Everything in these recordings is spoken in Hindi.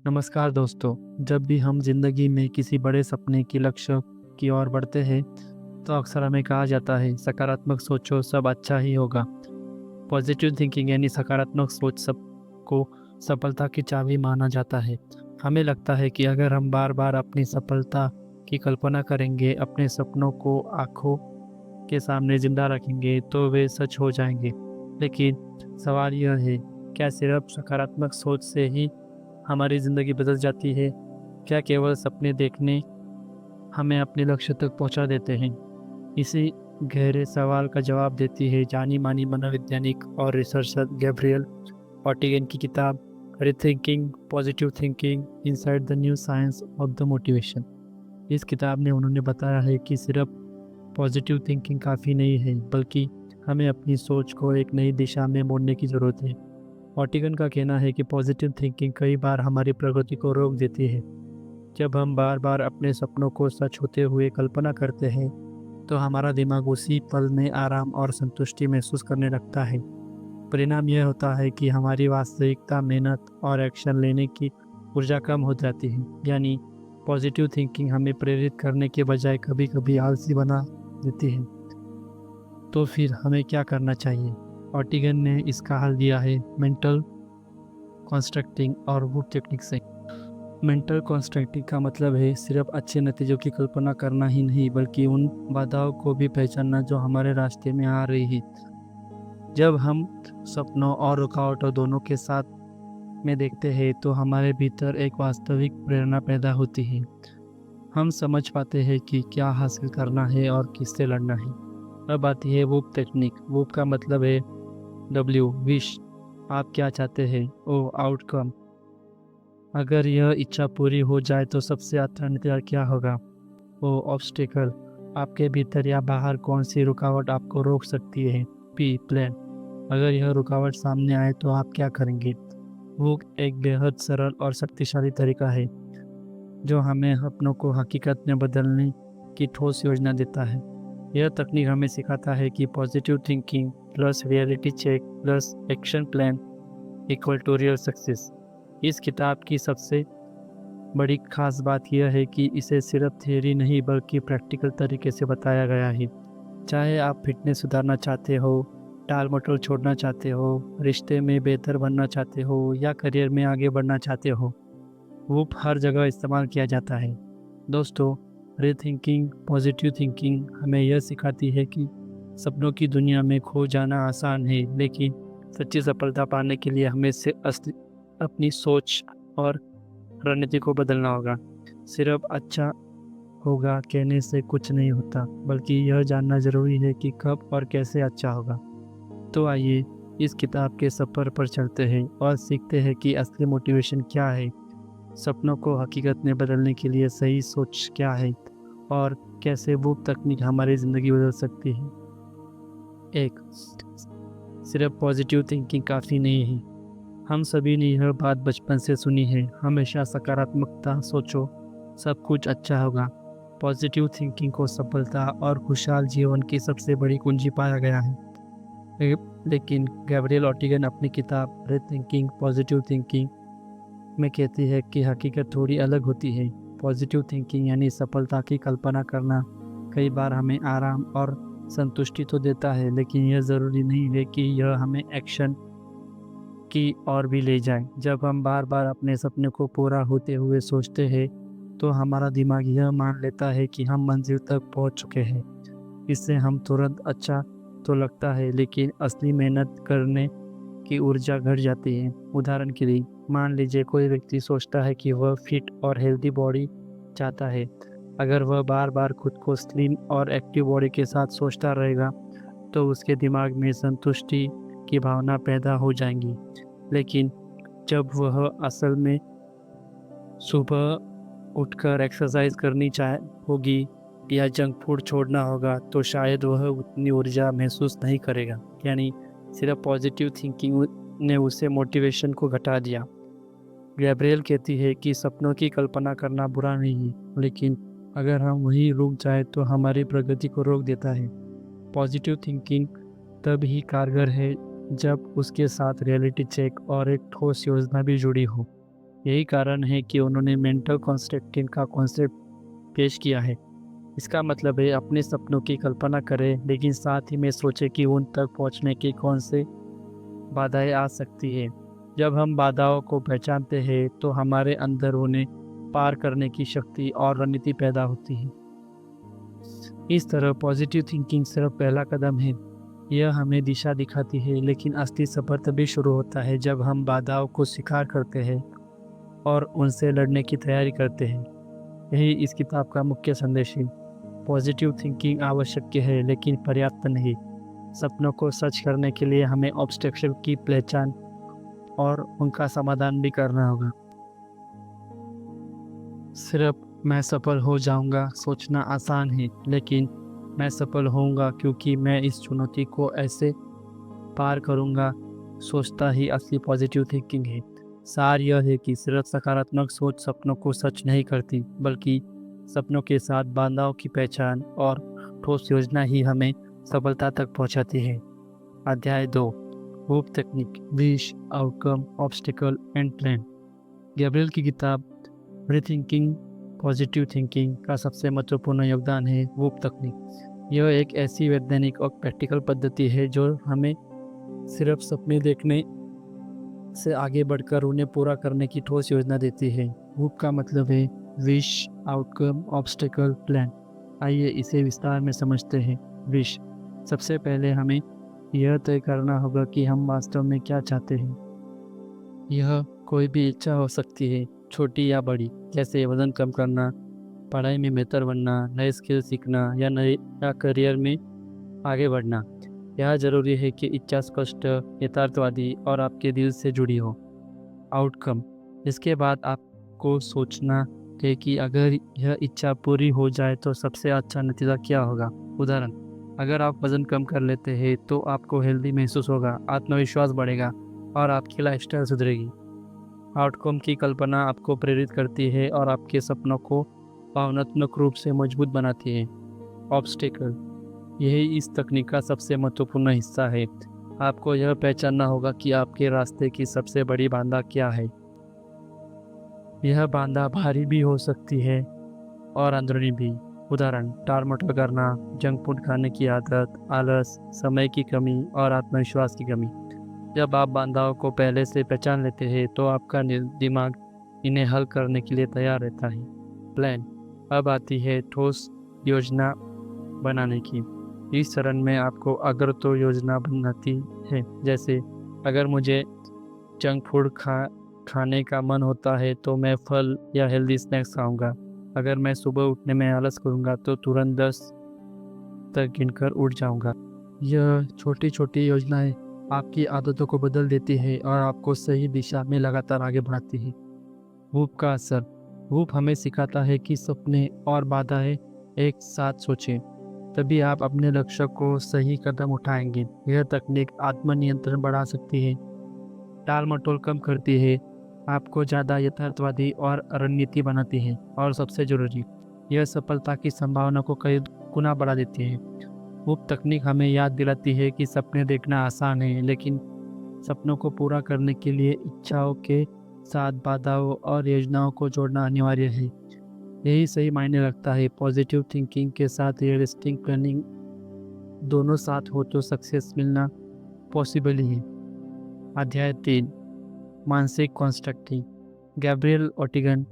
नमस्कार दोस्तों। जब भी हम जिंदगी में किसी बड़े सपने की लक्ष्य की ओर बढ़ते हैं तो अक्सर हमें कहा जाता है सकारात्मक सोचो, सब अच्छा ही होगा। पॉजिटिव थिंकिंग यानी सकारात्मक सोच सबको सफलता की चाबी माना जाता है। हमें लगता है कि अगर हम बार बार अपनी सफलता की कल्पना करेंगे, अपने सपनों को आंखों के सामने जिंदा रखेंगे तो वे सच हो जाएंगे। लेकिन सवाल यह है, क्या सिर्फ सकारात्मक सोच से ही हमारी ज़िंदगी बदल जाती है? क्या केवल सपने देखने हमें अपने लक्ष्य तक पहुंचा देते हैं? इसी गहरे सवाल का जवाब देती है जानी मानी मनोवैज्ञानिक और रिसर्चर गैब्रियल ऑर्टिगन की किताब rethinking positive thinking inside the new science of the motivation. इस किताब में उन्होंने बताया है कि सिर्फ पॉजिटिव थिंकिंग काफ़ी नहीं है, बल्कि हमें अपनी सोच को एक नई दिशा में मोड़ने की ज़रूरत है। ऑर्टिगन का कहना है कि पॉजिटिव थिंकिंग कई बार हमारी प्रगति को रोक देती है। जब हम बार बार अपने सपनों को सच होते हुए कल्पना करते हैं तो हमारा दिमाग उसी पल में आराम और संतुष्टि महसूस करने लगता है। परिणाम यह होता है कि हमारी वास्तविकता, मेहनत और एक्शन लेने की ऊर्जा कम हो जाती है। यानी पॉजिटिव थिंकिंग हमें प्रेरित करने के बजाय कभी कभी आलसी बना देती है। तो फिर हमें क्या करना चाहिए? ऑर्टिगन ने इसका हल दिया है मेंटल कॉन्स्ट्रक्टिंग और वुड टेक्निक से। मेंटल कॉन्स्ट्रक्टिंग का मतलब है सिर्फ अच्छे नतीजों की कल्पना करना ही नहीं, बल्कि उन बाधाओं को भी पहचानना जो हमारे रास्ते में आ रही है। जब हम सपनों और रुकावटों दोनों के साथ में देखते हैं तो हमारे भीतर एक वास्तविक प्रेरणा पैदा होती है। हम समझ पाते हैं कि क्या हासिल करना है और किससे लड़ना है। अब आती है वुप टेक्निक। वुप का मतलब है डब्ल्यू विश, आप क्या चाहते हैं, ओ आउटकम, अगर यह इच्छा पूरी हो जाए तो सबसे अच्छा नतीजा क्या होगा, ओ ऑब्स्टिकल, आपके भीतर या बाहर कौन सी रुकावट आपको रोक सकती है, पी प्लान, अगर यह रुकावट सामने आए तो आप क्या करेंगे। वो एक बेहद सरल और शक्तिशाली तरीका है जो हमें अपनों को हकीकत में बदलने की ठोस योजना देता है। यह तकनीक हमें सिखाता है कि positive thinking plus reality check plus action plan equal to real success. इस किताब की सबसे बड़ी खास बात यह है कि इसे सिर्फ थियरी नहीं बल्कि प्रैक्टिकल तरीके से बताया गया है। चाहे आप फिटनेस सुधारना चाहते हो, टाल मटोल छोड़ना चाहते हो, रिश्ते में बेहतर बनना चाहते हो या करियर में आगे बढ़ना चाहते हो, वो हर जगह इस्तेमाल किया जाता है। दोस्तों, रीथिंकिंग पॉजिटिव थिंकिंग हमें यह सिखाती है कि सपनों की दुनिया में खो जाना आसान है, लेकिन सच्ची सफलता पाने के लिए हमें से अपनी सोच और रणनीति को बदलना होगा। सिर्फ अच्छा होगा कहने से कुछ नहीं होता, बल्कि यह जानना जरूरी है कि कब और कैसे अच्छा होगा। तो आइए इस किताब के सफ़र पर चलते हैं और सीखते हैं कि असली मोटिवेशन क्या है, सपनों को हकीकत में बदलने के लिए सही सोच क्या है और कैसे वो तकनीक हमारी ज़िंदगी बदल सकती है। एक, सिर्फ पॉजिटिव थिंकिंग काफ़ी नहीं है। हम सभी ने यह बात बचपन से सुनी है, हमेशा सकारात्मकता सोचो, सब कुछ अच्छा होगा। पॉजिटिव थिंकिंग को सफलता और खुशहाल जीवन की सबसे बड़ी कुंजी पाया गया है। लेकिन गैब्रियल ऑर्टिगन अपनी किताब रीथिंकिंग पॉजिटिव थिंकिंग में कहती है कि हकीकत थोड़ी अलग होती है। पॉजिटिव थिंकिंग यानी सफलता की कल्पना करना कई बार हमें आराम और संतुष्टि तो देता है, लेकिन यह ज़रूरी नहीं है कि यह हमें एक्शन की ओर भी ले जाए। जब हम बार बार अपने सपने को पूरा होते हुए सोचते हैं तो हमारा दिमाग यह मान लेता है कि हम मंजिल तक पहुंच चुके हैं। इससे हम तुरंत अच्छा तो लगता है, लेकिन असली मेहनत करने की ऊर्जा घट जाती है। उदाहरण के लिए मान लीजिए कोई व्यक्ति सोचता है कि वह फिट और हेल्दी बॉडी चाहता है। अगर वह बार बार खुद को स्लिम और एक्टिव बॉडी के साथ सोचता रहेगा तो उसके दिमाग में संतुष्टि की भावना पैदा हो जाएंगी। लेकिन जब वह असल में सुबह उठकर एक्सरसाइज करनी चाहे होगी या जंक फूड छोड़ना होगा तो शायद वह उतनी ऊर्जा महसूस नहीं करेगा। यानी सिर्फ पॉजिटिव थिंकिंग ने उसे मोटिवेशन को घटा दिया। गैब्रियल कहती है कि सपनों की कल्पना करना बुरा नहीं है, लेकिन अगर हम वहीं रुक जाए तो हमारी प्रगति को रोक देता है। पॉजिटिव थिंकिंग तब ही कारगर है जब उसके साथ रियलिटी चेक और एक ठोस योजना भी जुड़ी हो। यही कारण है कि उन्होंने मेंटल कॉन्स्ट्रक्टिंग का कॉन्सेप्ट पेश किया है। इसका मतलब है अपने सपनों की कल्पना करें, लेकिन साथ ही में सोचें कि उन तक पहुंचने की कौन से बाधाएं आ सकती है। जब हम बाधाओं को पहचानते हैं तो हमारे अंदर उन्हें पार करने की शक्ति और रणनीति पैदा होती है। इस तरह पॉजिटिव थिंकिंग सिर्फ पहला कदम है। यह हमें दिशा दिखाती है, लेकिन असली सफर तभी शुरू होता है जब हम बाधाओं को स्वीकार करते हैं और उनसे लड़ने की तैयारी करते हैं। यही इस किताब का मुख्य संदेश है। पॉजिटिव थिंकिंग आवश्यक है, लेकिन पर्याप्त नहीं। सपनों को सच करने के लिए हमें ऑब्स्टेकल की पहचान और उनका समाधान भी करना होगा। सिर्फ मैं सफल हो जाऊंगा सोचना आसान है, लेकिन मैं सफल होऊंगा क्योंकि मैं इस चुनौती को ऐसे पार करूंगा सोचता ही असली पॉजिटिव थिंकिंग है। सार यह है कि सिर्फ सकारात्मक सोच सपनों को सच नहीं करती, बल्कि सपनों के साथ बाधाओं की पहचान और ठोस योजना ही हमें सफलता तक पहुंचाती है। अध्याय 2, hope technique, wish, outcome, obstacle and plan. Gabriel की किताब रीथिंकिंग पॉजिटिव थिंकिंग का सबसे महत्वपूर्ण योगदान है होप तकनीक। यह एक ऐसी वैज्ञानिक और प्रैक्टिकल पद्धति है जो हमें सिर्फ सपने देखने से आगे बढ़कर उन्हें पूरा करने की ठोस योजना देती है। होप का मतलब है विश, आउटकम, ऑब्स्टिकल, प्लान। आइए इसे विस्तार में समझते हैं। विश, सबसे पहले हमें यह तय करना होगा कि हम वास्तव में क्या चाहते हैं। यह कोई भी इच्छा हो सकती है, छोटी या बड़ी, जैसे वजन कम करना, पढ़ाई में बेहतर बनना, नए स्किल सीखना या करियर में आगे बढ़ना। यह जरूरी है कि इच्छा स्पष्ट, यथार्थवादी और आपके दिल से जुड़ी हो। आउटकम, इसके बाद आपको सोचना है कि अगर यह इच्छा पूरी हो जाए तो सबसे अच्छा नतीजा क्या होगा। उदाहरण, अगर आप वजन कम कर लेते हैं तो आपको हेल्दी महसूस होगा, आत्मविश्वास बढ़ेगा और आपकी लाइफस्टाइल सुधरेगी। आउटकम की कल्पना आपको प्रेरित करती है और आपके सपनों को भावनात्मक रूप से मजबूत बनाती है। ऑब्स्टिकल, यही इस तकनीक का सबसे महत्वपूर्ण हिस्सा है। आपको यह पहचानना होगा कि आपके रास्ते की सबसे बड़ी बाधा क्या है। यह बाधा बाहरी भी हो सकती है और अंदरूनी भी। उदाहरण, टाल-मटोल करना, जंक फूड खाने की आदत, आलस, समय की कमी और आत्मविश्वास की कमी। जब आप बाधाओं को पहले से पहचान लेते हैं तो आपका दिमाग इन्हें हल करने के लिए तैयार रहता है। प्लान, अब आती है ठोस योजना बनाने की। इस चरण में आपको अगर तो योजना बनाती है, जैसे अगर मुझे जंक फूड खाने का मन होता है तो मैं फल या हेल्दी स्नैक्स खाऊंगा। अगर मैं सुबह उठने में आलस करूंगा तो तुरंत 10 तक गिनकर उठ जाऊंगा। यह छोटी छोटी योजनाएं आपकी आदतों को बदल देती है और आपको सही दिशा में लगातार आगे बढ़ाती है। वूप का असर, वूप हमें सिखाता है कि सपने और बाधाएं एक साथ सोचें, तभी आप अपने लक्ष्य को सही कदम उठाएंगे। यह तकनीक आत्मनियंत्रण बढ़ा सकती है, टाल मटोल कम करती है, आपको ज़्यादा यथार्थवादी और रणनीति बनाती है, और सबसे जरूरी, यह सफलता की संभावना को कई गुना बढ़ा देती है। वो तकनीक हमें याद दिलाती है कि सपने देखना आसान है, लेकिन सपनों को पूरा करने के लिए इच्छाओं के साथ बाधाओं और योजनाओं को जोड़ना अनिवार्य है। यही सही मायने रखता है। पॉजिटिव थिंकिंग के साथ रियलिस्टिक प्लानिंग दोनों साथ हो तो सक्सेस मिलना पॉसिबल ही है। अध्याय 3, मानसिक कॉन्स्ट्रक्टिंग। गैब्रियल ओर्टिगन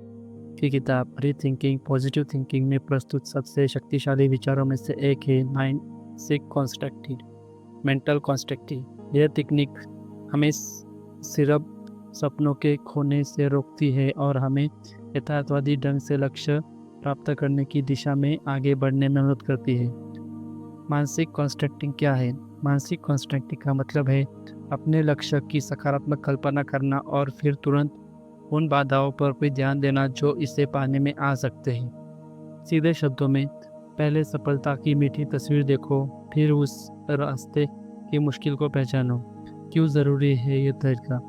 की किताब रीथिंकिंग पॉजिटिव थिंकिंग में प्रस्तुत सबसे शक्तिशाली विचारों में से एक है मानसिक कॉन्स्ट्रक्टिव, मेंटल कॉन्स्ट्रक्टिव। यह तकनीक हमें सिर्फ सपनों के खोने से रोकती है और हमें यथार्थवादी ढंग से लक्ष्य प्राप्त करने की दिशा में आगे बढ़ने में मदद करती है। मानसिक कॉन्स्ट्रक्टिंग क्या है? मानसिक कॉन्स्ट्रक्टिंग का मतलब है अपने लक्ष्य की सकारात्मक कल्पना करना और फिर तुरंत उन बाधाओं पर भी ध्यान देना जो इसे पाने में आ सकते हैं। सीधे शब्दों में, पहले सफलता की मीठी तस्वीर देखो, फिर उस रास्ते की मुश्किल को पहचानो। क्यों ज़रूरी है ये तरीका?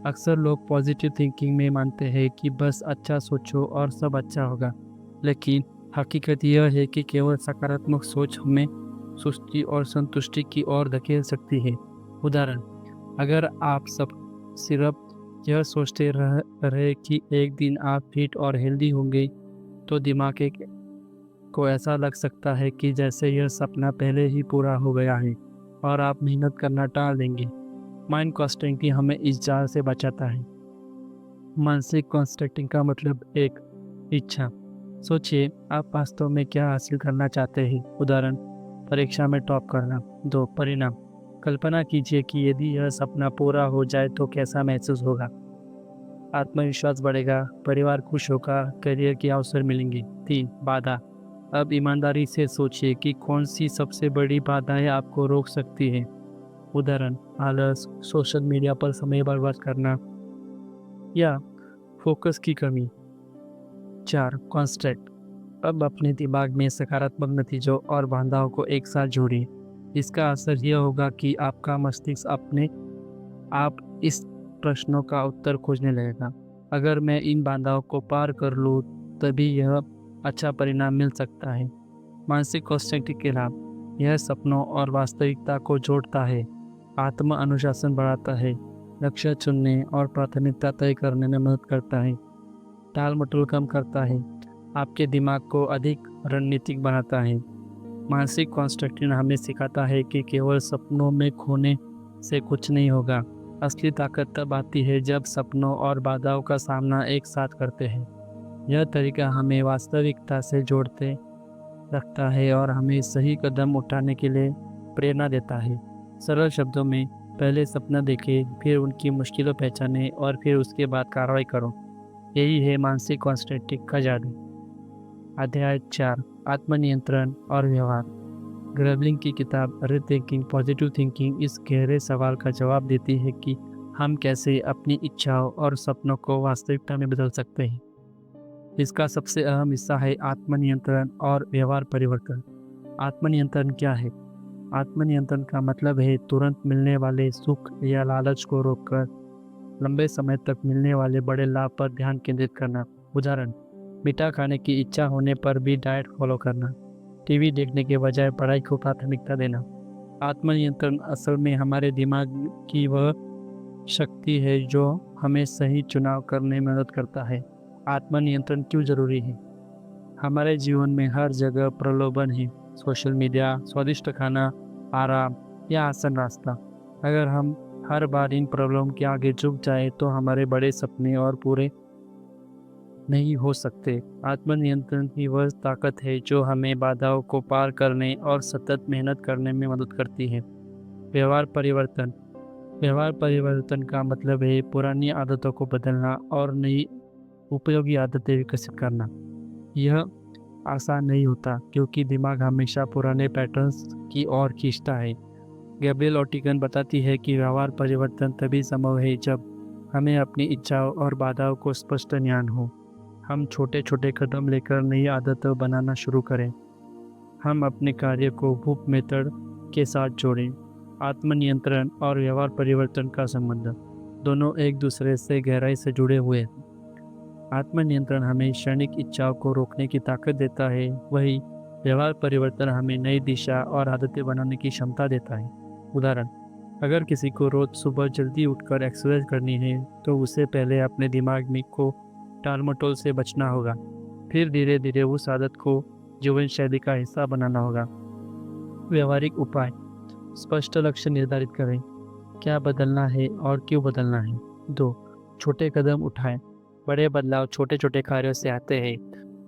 अक्सर लोग पॉजिटिव थिंकिंग में मानते हैं कि बस अच्छा सोचो और सब अच्छा होगा, लेकिन हकीकत यह है कि केवल सकारात्मक सोच हमें सुस्ती और संतुष्टि की ओर धकेल सकती है। उदाहरण, अगर आप सब सिर्फ यह सोचते रहे कि एक दिन आप फिट और हेल्दी होंगे, तो दिमाग को ऐसा लग सकता है कि जैसे यह सपना पहले ही पूरा हो गया है और आप मेहनत करना टाल देंगे। माइंड कॉन्स्टेंटली हमें इस जाल से बचाता है। मानसिक कॉन्स्ट्रक्टिंग का मतलब एक इच्छा। सोचिए आप वास्तव में क्या हासिल करना चाहते हैं। उदाहरण, परीक्षा में टॉप करना। 2 परिणाम। कल्पना कीजिए कि यदि यह सपना पूरा हो जाए तो कैसा महसूस होगा। आत्मविश्वास बढ़ेगा, परिवार खुश होगा, करियर के अवसर मिलेंगे। 3 बाधा। अब ईमानदारी से सोचिए कि कौन सी सबसे बड़ी बाधाएं आपको रोक सकती है। उदाहरण, आलस, सोशल मीडिया पर समय बर्बाद करना या फोकस की कमी। 4 कॉन्स्ट्रैक्ट। अब अपने दिमाग में सकारात्मक नतीजों और बाधाओं को एक साथ जोड़िए। इसका असर यह होगा कि आपका मस्तिष्क अपने आप इस प्रश्नों का उत्तर खोजने लगेगा। अगर मैं इन बाधाओं को पार कर लूँ तभी यह अच्छा परिणाम मिल सकता है। मानसिक कॉन्स्ट्रक्टिव के लाभ। यह सपनों और वास्तविकता को जोड़ता है, आत्म अनुशासन बढ़ाता है, लक्ष्य चुनने और प्राथमिकता तय करने में मदद करता है, टाल मटोल कम करता है, आपके दिमाग को अधिक रणनीतिक बनाता है। मानसिक कॉन्स्ट्रक्शन हमें सिखाता है कि केवल सपनों में खोने से कुछ नहीं होगा। असली ताकत तब आती है जब सपनों और बाधाओं का सामना एक साथ करते हैं। यह तरीका हमें वास्तविकता से जोड़ते रखता है और हमें सही कदम उठाने के लिए प्रेरणा देता है। सरल शब्दों में, पहले सपना देखें, फिर उनकी मुश्किलों पहचानें और फिर उसके बाद कार्रवाई करो। यही है मानसिक कॉन्स्ट्रक्टिव का जादू। अध्याय 4, आत्मनियंत्रण और व्यवहार। ग्रेवलिंग की किताब रीथिंकिंग पॉजिटिव थिंकिंग इस गहरे सवाल का जवाब देती है कि हम कैसे अपनी इच्छाओं और सपनों को वास्तविकता में बदल सकते हैं। इसका सबसे अहम हिस्सा है आत्मनियंत्रण और व्यवहार परिवर्तन। आत्मनियंत्रण क्या है? आत्मनियंत्रण का मतलब है तुरंत मिलने वाले सुख या लालच को रोककर लंबे समय तक मिलने वाले बड़े लाभ पर ध्यान केंद्रित करना। उदाहरण, मीठा खाने की इच्छा होने पर भी डाइट फॉलो करना, टीवी देखने के बजाय पढ़ाई को प्राथमिकता देना। आत्मनियंत्रण असल में हमारे दिमाग की वह शक्ति है जो हमें सही चुनाव करने में मदद करता है। आत्मनियंत्रण क्यों जरूरी है? हमारे जीवन में हर जगह प्रलोभन है। सोशल मीडिया, स्वादिष्ट खाना, आराम या आसान रास्ता। अगर हम हर बार इन प्रॉब्लम के आगे झुक जाए तो हमारे बड़े सपने और पूरे नहीं हो सकते। आत्मनियंत्रण की वह ताकत है जो हमें बाधाओं को पार करने और सतत मेहनत करने में मदद करती है। व्यवहार परिवर्तन। व्यवहार परिवर्तन का मतलब है पुरानी आदतों को बदलना और नई उपयोगी आदतें विकसित करना। यह आसान नहीं होता क्योंकि दिमाग हमेशा पुराने पैटर्न्स की ओर खींचता है। गैब्रिएल ओर्टिगन बताती है कि व्यवहार परिवर्तन तभी संभव है जब हमें अपनी इच्छाओं और बाधाओं को स्पष्ट ज्ञान हो। हम छोटे छोटे कदम लेकर नई आदतें बनाना शुरू करें। हम अपने कार्य को हुक मेथड के साथ जोड़ें। आत्मनियंत्रण और व्यवहार परिवर्तन का संबंध दोनों एक दूसरे से गहराई से जुड़े हुए हैं। आत्मनियंत्रण हमें क्षणिक इच्छाओं को रोकने की ताकत देता है, वही व्यवहार परिवर्तन हमें नई दिशा और आदतें बनाने की क्षमता देता है। उदाहरण, अगर किसी को रोज सुबह जल्दी उठकर एक्सरसाइज करनी है तो उसे पहले अपने दिमाग में को टालमटोल से बचना होगा, फिर धीरे धीरे उस आदत को जीवन शैली का हिस्सा बनाना होगा। व्यवहारिक उपाय। स्पष्ट लक्ष्य निर्धारित करें, क्या बदलना है और क्यों बदलना है। 2 छोटे कदम उठाएं, बड़े बदलाव छोटे छोटे कार्यों से आते हैं।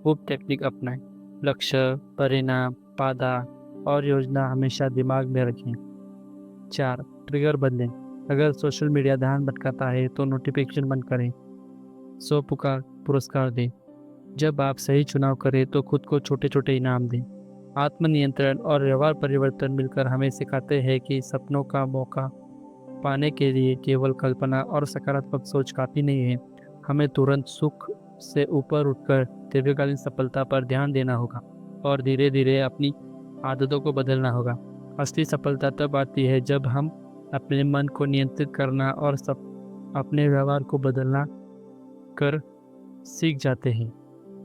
हुक टेक्निक अपनाएं, लक्ष्य, परिणाम, बाधा और योजना हमेशा दिमाग में रखें। 4 ट्रिगर बदलें, अगर सोशल मीडिया ध्यान भटकाता है तो नोटिफिकेशन बंद करें। सो पुरस्कार दें, जब आप सही चुनाव करें तो खुद को छोटे छोटे इनाम दें। आत्मनियंत्रण और व्यवहार परिवर्तन मिलकर हमें सिखाते हैं कि सपनों का मौका पाने के लिए केवल कल्पना और सकारात्मक सोच काफ़ी नहीं है। हमें तुरंत सुख से ऊपर उठकर दीर्घकालीन सफलता पर ध्यान देना होगा और धीरे धीरे अपनी आदतों को बदलना होगा। असली सफलता तब आती है जब हम अपने मन को नियंत्रित करना और अपने व्यवहार को बदलना कर सीख जाते हैं।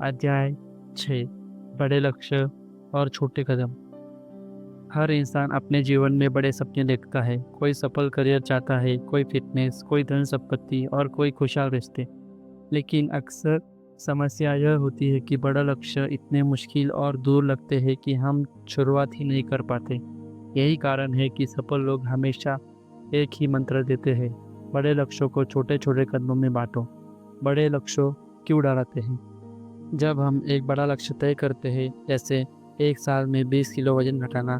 अध्याय 6, बड़े लक्ष्य और छोटे कदम। हर इंसान अपने जीवन में बड़े सपने देखता है। कोई सफल करियर चाहता है, कोई फिटनेस, कोई धन संपत्ति और कोई खुशहाल रिश्ते। लेकिन अक्सर समस्या यह होती है कि बड़ा लक्ष्य इतने मुश्किल और दूर लगते हैं कि हम शुरुआत ही नहीं कर पाते। यही कारण है कि सफल लोग हमेशा एक ही मंत्र देते हैं, बड़े लक्ष्यों को छोटे छोटे कदमों में बांटो। बड़े लक्ष्यों क्यों डराते हैं? जब हम एक बड़ा लक्ष्य तय करते हैं, जैसे एक साल में 20 किलो वजन घटाना,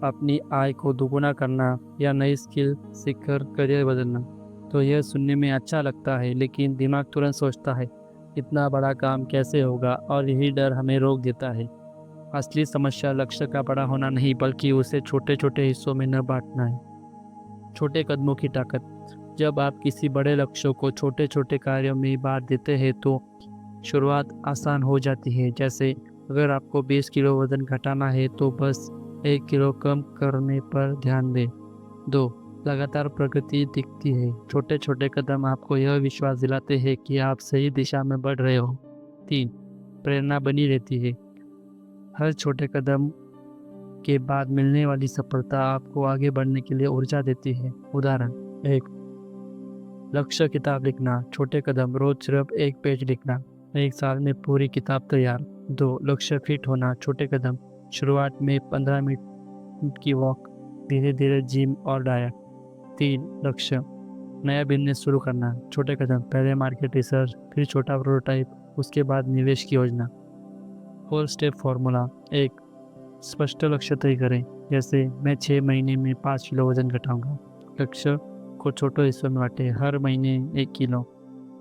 अपनी आय को दोगुना करना या नई स्किल सीखकर करियर बदलना, तो यह सुनने में अच्छा लगता है, लेकिन दिमाग तुरंत सोचता है इतना बड़ा काम कैसे होगा, और यही डर हमें रोक देता है। असली समस्या लक्ष्य का बड़ा होना नहीं, बल्कि उसे छोटे छोटे हिस्सों में न बांटना है। छोटे कदमों की ताकत। जब आप किसी बड़े लक्ष्य को छोटे छोटे कार्यों में बांट देते हैं तो शुरुआत आसान हो जाती है। जैसे अगर आपको 20 किलो वजन घटाना है तो बस 1 किलो कम करने पर ध्यान दें। 2. लगातार प्रगति दिखती है। छोटे छोटे कदम आपको यह विश्वास दिलाते हैं कि आप सही दिशा में बढ़ रहे हो। 3. प्रेरणा बनी रहती है। हर छोटे कदम के बाद मिलने वाली सफलता आपको आगे बढ़ने के लिए ऊर्जा देती है। उदाहरण 1. लक्ष्य किताब लिखना। छोटे कदम, रोज सिर्फ 1 पेज लिखना, 1 साल में पूरी किताब तैयार। 2. लक्ष्य फिट होना। छोटे कदम, शुरुआत में 15 मिनट की वॉक, धीरे धीरे जिम और डाइट। 3. लक्ष्य, नया बिजनेस शुरू करना। छोटे कदम, पहले मार्केट रिसर्च, फिर छोटा प्रोटोटाइप, उसके बाद निवेश की योजना। 4 स्टेप फॉर्मूला। 1. स्पष्ट लक्ष्य तय करें, जैसे मैं 6 महीने में 5 किलो वजन घटाऊंगा। लक्ष्य को छोटे हिस्सों में बांटें, हर महीने 1 किलो।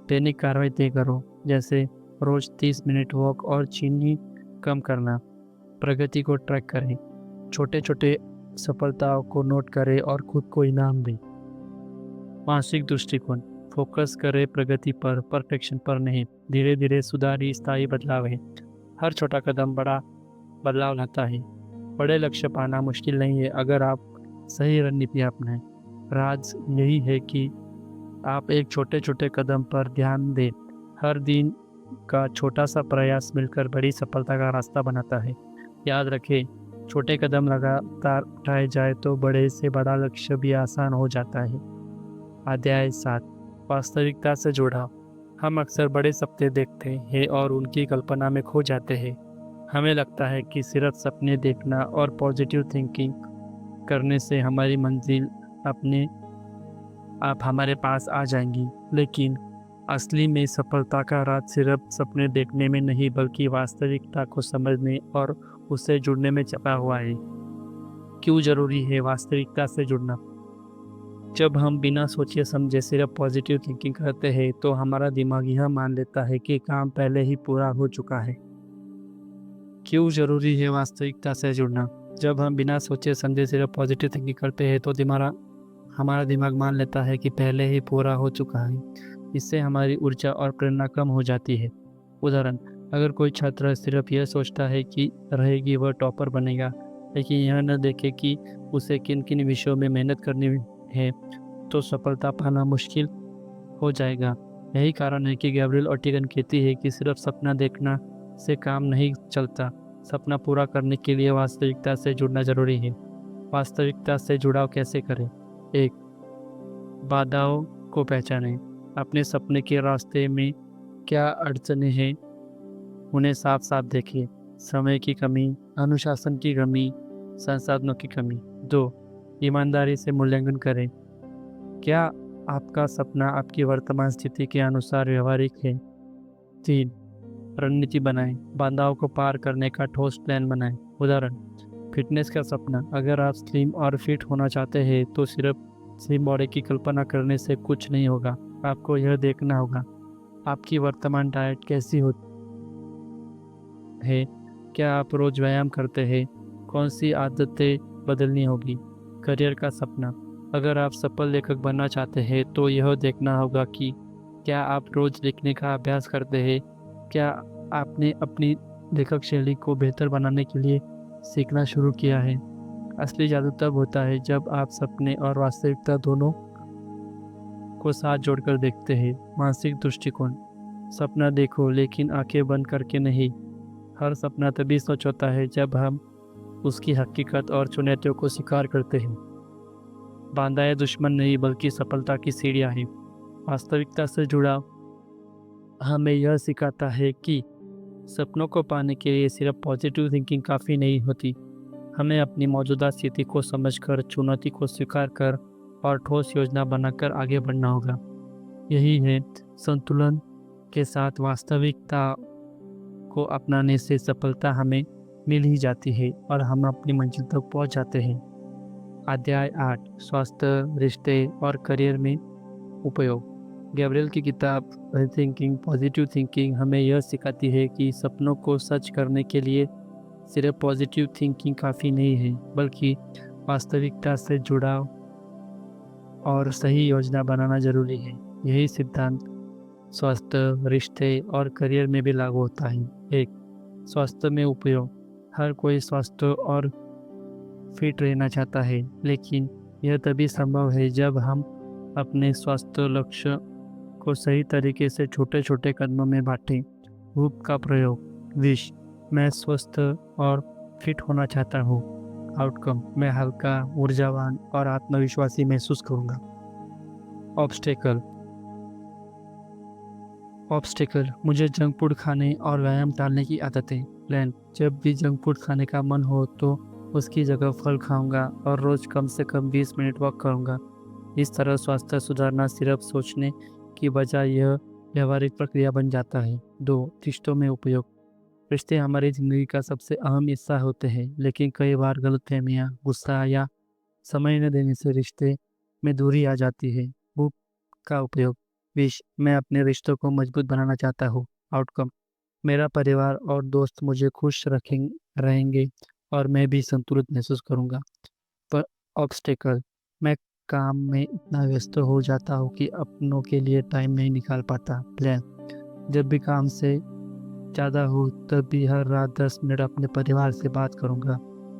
दैनिक कार्रवाई तय करो, जैसे रोज 30 मिनट वॉक और चीनी कम करना। प्रगति को ट्रैक करें, छोटे छोटे सफलताओं को नोट करें और खुद को इनाम दें। मानसिक दृष्टिकोण। फोकस करें प्रगति पर, परफेक्शन पर नहीं। धीरे धीरे सुधार ही स्थायी बदलाव है। हर छोटा कदम बड़ा बदलाव लाता है। बड़े लक्ष्य पाना मुश्किल नहीं है अगर आप सही रणनीति अपनाएं। राज यही है कि आप एक छोटे छोटे कदम पर ध्यान दें। हर दिन का छोटा सा प्रयास मिलकर बड़ी सफलता का रास्ता बनाता है। याद रखें, छोटे कदम लगातार उठाए जाए तो बड़े से बड़ा लक्ष्य भी आसान हो जाता है। अध्याय 7, वास्तविकता से जुड़ाव। हम अक्सर बड़े सपने देखते हैं और उनकी कल्पना में खो जाते हैं। हमें लगता है कि सिर्फ सपने देखना और पॉजिटिव थिंकिंग करने से हमारी मंजिल अपने आप हमारे पास आ जाएंगी, लेकिन असली में सफलता का राज सिर्फ सपने देखने में नहीं, बल्कि वास्तविकता को समझने और उससे जुड़ने में छिपा हुआ है। क्यों जरूरी है वास्तविकता से जुड़ना? जब हम बिना सोचे समझे सिर्फ पॉजिटिव थिंकिंग करते हैं तो हमारा दिमाग यह मान लेता है कि काम पहले ही पूरा हो चुका है। क्यों जरूरी है वास्तविकता से जुड़ना? जब हम बिना सोचे समझे सिर्फ पॉजिटिव थिंकिंग करते हैं तो हमारा दिमाग मान लेता है कि पहले ही पूरा हो चुका है। इससे हमारी ऊर्जा और प्रेरणा कम हो जाती है। उदाहरण, अगर कोई छात्र सिर्फ यह सोचता है कि रहेगी वह टॉपर बनेगा, लेकिन यह न देखे कि उसे किन किन विषयों में मेहनत करनी है, तो सफलता पाना मुश्किल हो जाएगा। यही कारण है कि गैब्रिएल ओर्टेगा कहती है कि सिर्फ सपना देखना से काम नहीं चलता, सपना पूरा करने के लिए वास्तविकता से जुड़ना जरूरी है। वास्तविकता से जुड़ाव कैसे करें? 1. बाधाओं को पहचानें। अपने सपने के रास्ते में क्या अड़चनें हैं, उन्हें साफ साफ देखें। समय की कमी, अनुशासन की कमी, संसाधनों की कमी। 2. ईमानदारी से मूल्यांकन करें। क्या आपका सपना आपकी वर्तमान स्थिति के अनुसार व्यवहारिक है? 3. रणनीति बनाएं। बाधाओं को पार करने का ठोस प्लान बनाएं। उदाहरण, फिटनेस का सपना। अगर आप स्लिम और फिट होना चाहते हैं तो सिर्फ स्लिम बॉडी की कल्पना करने से कुछ नहीं होगा। आपको यह देखना होगा आपकी वर्तमान डाइट कैसी होती है, क्या आप रोज व्यायाम करते हैं, कौन सी आदतें बदलनी होगी। करियर का सपना। अगर आप सफल लेखक बनना चाहते हैं तो यह देखना होगा कि क्या आप रोज लिखने का अभ्यास करते हैं, क्या आपने अपनी लेखक शैली को बेहतर बनाने के लिए सीखना शुरू किया है। असली जादू तब होता है जब आप सपने और वास्तविकता दोनों को साथ जोड़कर देखते हैं। मानसिक दृष्टिकोण। सपना देखो लेकिन आंखें बंद करके नहीं। हर सपना तभी सच होता है जब हम उसकी हकीकत और चुनौतियों को स्वीकार करते हैं। बाधाएं दुश्मन नहीं बल्कि सफलता की सीढ़ियाँ हैं। वास्तविकता से जुड़ाव हमें यह सिखाता है कि सपनों को पाने के लिए सिर्फ पॉजिटिव थिंकिंग काफ़ी नहीं होती। हमें अपनी मौजूदा स्थिति को समझकर, चुनौती को स्वीकार कर और ठोस योजना बनाकर आगे बढ़ना होगा। यही है संतुलन के साथ वास्तविकता को अपनाने से सफलता हमें मिल ही जाती है और हम अपनी मंजिल तक पहुंच जाते हैं। अध्याय 8 स्वास्थ्य, रिश्ते और करियर में उपयोग। गैब्रियल की किताब थिंकिंग पॉजिटिव थिंकिंग हमें यह सिखाती है कि सपनों को सच करने के लिए सिर्फ पॉजिटिव थिंकिंग काफ़ी नहीं है, बल्कि वास्तविकता से जुड़ाव और सही योजना बनाना जरूरी है। यही सिद्धांत स्वास्थ्य, रिश्ते और करियर में भी लागू होता है। 1. स्वास्थ्य में उपयोग। हर कोई स्वस्थ और फिट रहना चाहता है, लेकिन यह तभी संभव है जब हम अपने स्वास्थ्य लक्ष्य को सही तरीके से छोटे छोटे कदमों में बांटें। रूप का प्रयोग। विश, मैं स्वस्थ और फिट होना चाहता हूँ। आउटकम, मैं हल्का, ऊर्जावान और आत्मविश्वासी महसूस करूँगा। ऑब्स्टेकल, मुझे जंक फूड खाने और व्यायाम टालने की आदत है। प्लान, जब भी जंक फूड खाने का मन हो तो उसकी जगह फल खाऊंगा और रोज कम से कम 20 मिनट वॉक करूंगा। इस तरह स्वास्थ्य सुधारना सिर्फ सोचने की बजाय यह व्यवहारिक प्रक्रिया बन जाता है। 2. रिश्तों में उपयोग। रिश्ते हमारी ज़िंदगी का सबसे अहम हिस्सा होते हैं, लेकिन कई बार गलतफहमियाँ, गुस्सा या समय न देने से रिश्ते में दूरी आ जाती है। बुक का उपयोग। विश, मैं अपने रिश्तों को मजबूत बनाना चाहता हूँ। आउटकम, मेरा परिवार और दोस्त मुझे खुश रहेंगे और मैं भी संतुलित महसूस करूँगा। पर ऑब्स्टेकल, मैं काम में इतना व्यस्त हो जाता हूँ कि अपनों के लिए टाइम नहीं निकाल पाता। प्लान, जब भी काम से ज़्यादा हो तब भी हर रात 10 मिनट अपने परिवार से बात करूँगा।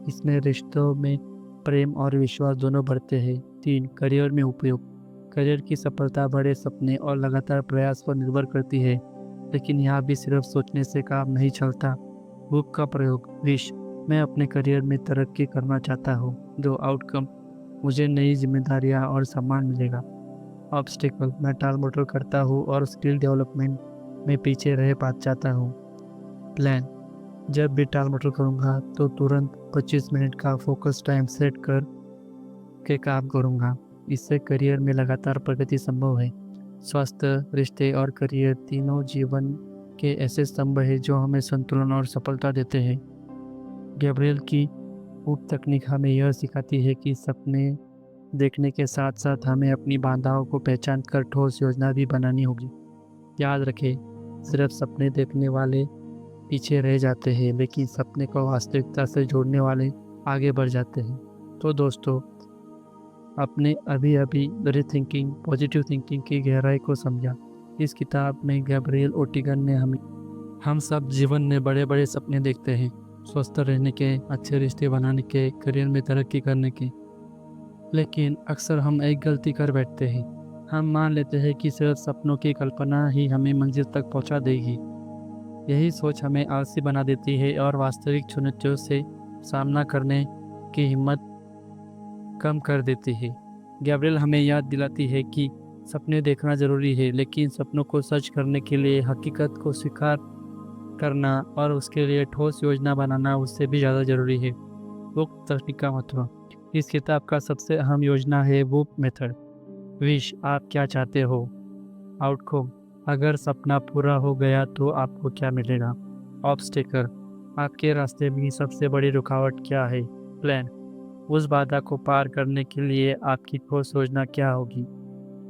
इसमें रिश्तों में प्रेम और विश्वास दोनों बढ़ते हैं। 3. करियर में उपयोग। करियर की सफलता बड़े सपने और लगातार प्रयास पर निर्भर करती है, लेकिन यहाँ भी सिर्फ सोचने से काम नहीं चलता। बुक का प्रयोग। विश, मैं अपने करियर में तरक्की करना चाहता हूँ। 2. आउटकम, मुझे नई जिम्मेदारियाँ और सम्मान मिलेगा। ऑब्स्टिकल, मैं टाल मटोल करता हूँ और स्किल डेवलपमेंट में पीछे रह जाता हूँ। प्लान, जब भी टाल मटोल करूँगा तो तुरंत 25 मिनट का फोकस टाइम सेट कर के काम करूँगा। इससे करियर में लगातार प्रगति संभव है। स्वास्थ्य, रिश्ते और करियर तीनों जीवन के ऐसे स्तंभ हैं जो हमें संतुलन और सफलता देते हैं। गैब्रियल की उप तकनीक हमें यह सिखाती है कि सपने देखने के साथ साथ हमें अपनी बाधाओं को पहचान कर ठोस योजना भी बनानी होगी। याद रखें, सिर्फ सपने देखने वाले पीछे रह जाते हैं, लेकिन सपने को वास्तविकता से जोड़ने वाले आगे बढ़ जाते हैं। तो दोस्तों, अपने अभी रीथिंकिंग पॉजिटिव थिंकिंग की गहराई को समझा। इस किताब में गैब्रियल ओर्टिगन ने हम सब जीवन में बड़े बड़े सपने देखते हैं, स्वस्थ रहने के, अच्छे रिश्ते बनाने के, करियर में तरक्की करने के। लेकिन अक्सर हम एक गलती कर बैठते हैं। हम मान लेते हैं कि सिर्फ सपनों की कल्पना ही हमें मंजिल तक पहुंचा देगी। यही सोच हमें आलसी बना देती है और वास्तविक चुनौतियों से सामना करने की हिम्मत कम कर देती है। गैब्रियल हमें याद दिलाती है कि सपने देखना ज़रूरी है, लेकिन सपनों को सच करने के लिए हकीकत को स्वीकार करना और उसके लिए ठोस योजना बनाना उससे भी ज़्यादा ज़रूरी है। बुक तकनीक का महत्व। इस किताब का सबसे अहम योजना है बुक मेथड। विश, आप क्या चाहते हो। आउटकम, अगर सपना पूरा हो गया तो आपको क्या मिलेगा। ऑब्स्टेकल, आपके रास्ते में सबसे बड़ी रुकावट क्या है। प्लान, उस बाधा को पार करने के लिए आपकी ठोस योजना क्या होगी।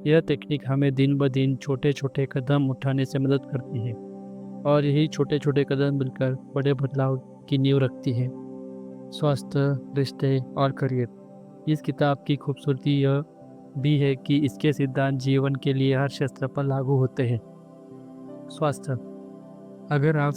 यह तकनीक हमें दिन ब दिन छोटे छोटे कदम उठाने से मदद करती है और यही छोटे छोटे कदम मिलकर बड़े बदलाव की नींव रखती है। स्वास्थ्य, रिश्ते और करियर। इस किताब की खूबसूरती यह भी है कि इसके सिद्धांत जीवन के लिए हर क्षेत्र पर लागू होते हैं। स्वास्थ्य, अगर आप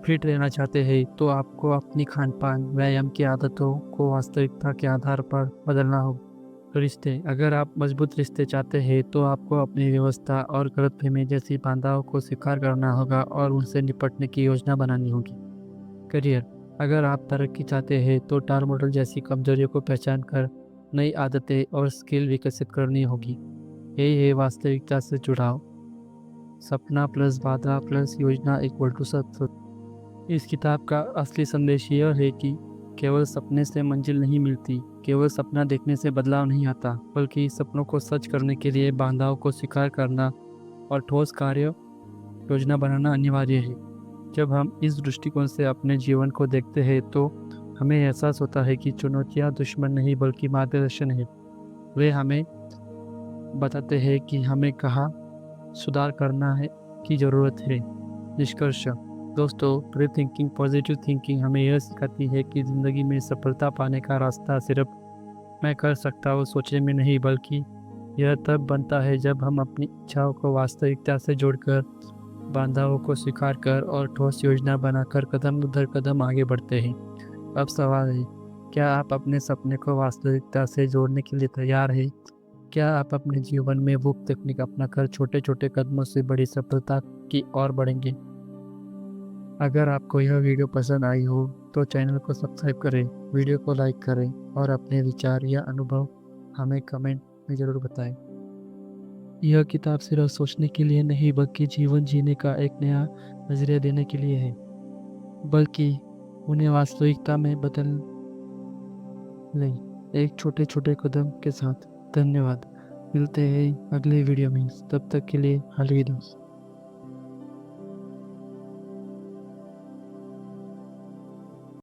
फिट रहना चाहते हैं तो आपको अपनी खान पान, व्यायाम की आदतों को वास्तविकता के आधार पर बदलना होगा। रिश्ते, अगर आप मजबूत रिश्ते चाहते हैं तो आपको अपनी व्यवस्था और गलतफहमी जैसी बाधाओं को स्वीकार करना होगा और उनसे निपटने की योजना बनानी होगी। करियर, अगर आप तरक्की चाहते हैं तो टाल मटोल जैसी कमजोरियों को पहचान कर नई आदतें और स्किल विकसित करनी होगी। यही है वास्तविकता से जुड़ाव। सपना प्लस बाधा प्लस योजना इक्वल टू सक्सेस। इस किताब का असली संदेश यह है कि केवल सपने से मंजिल नहीं मिलती, केवल सपना देखने से बदलाव नहीं आता, बल्कि सपनों को सच करने के लिए बाधाओं को स्वीकार करना और ठोस कार्य योजना बनाना अनिवार्य है। जब हम इस दृष्टिकोण से अपने जीवन को देखते हैं तो हमें एहसास होता है कि चुनौतियां दुश्मन नहीं बल्कि मार्गदर्शन है। वे हमें बताते हैं कि हमें कहाँ सुधार करना है की ज़रूरत है। निष्कर्ष दोस्तों, प्री थिंकिंग पॉजिटिव थिंकिंग हमें यह सिखाती है कि ज़िंदगी में सफलता पाने का रास्ता सिर्फ मैं कर सकता हूँ सोचने में नहीं, बल्कि यह तब बनता है जब हम अपनी इच्छाओं को वास्तविकता से जोड़कर, बाधाओं को स्वीकार कर और ठोस योजना बनाकर कदम दर कदम आगे बढ़ते हैं। अब सवाल है, क्या आप अपने सपने को वास्तविकता से जोड़ने के लिए तैयार हैं? क्या आप अपने जीवन में वो तकनीक अपनाकर छोटे छोटे कदमों से बड़ी सफलता की ओर बढ़ेंगे? अगर आपको यह वीडियो पसंद आई हो तो चैनल को सब्सक्राइब करें, वीडियो को लाइक करें और अपने विचार या अनुभव हमें कमेंट में ज़रूर बताएं। यह किताब सिर्फ सोचने के लिए नहीं बल्कि जीवन जीने का एक नया नजरिया देने के लिए है, बल्कि उन्हें वास्तविकता में बदल नहीं, एक छोटे छोटे कदम के साथ। धन्यवाद। मिलते हैं अगले वीडियो में, तब तक के लिए अलविदा।